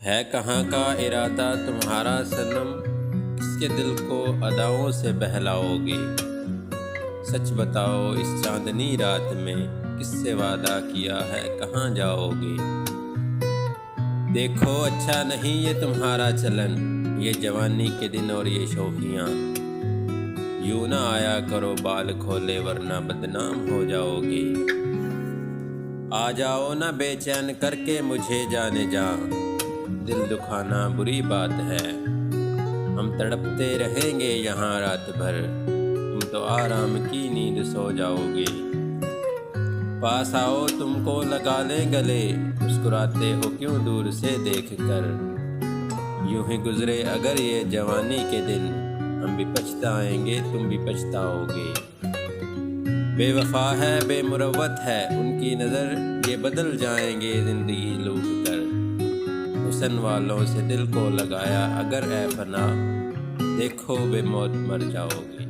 है कहाँ का इरादा तुम्हारा सनम, किसके दिल को अदाओं से बहलाओगे। सच बताओ इस चांदनी रात में किससे वादा किया है कहाँ जाओगे। देखो अच्छा नहीं ये तुम्हारा चलन, ये जवानी के दिन और ये शौकियाँ। यूं ना आया करो बाल खोले वरना बदनाम हो जाओगे। आ जाओ ना बेचैन करके मुझे जाने जा, दिल दुखाना बुरी बात है। हम तड़पते रहेंगे यहाँ रात भर, तुम तो आराम की नींद सो जाओगे। पास आओ तुमको लगा ले गले, मुस्कुराते हो क्यों दूर से देख कर। यूं ही गुजरे अगर ये जवानी के दिन, हम भी पछताएंगे तुम भी पछताओगे। बेवफा है बेमुरवत है उनकी नज़र, ये बदल जाएंगे ज़िंदगी लूट कर। हुस्न वालों से दिल को लगाया अगर ऐ फना, देखो बेमौत मर जाओगे।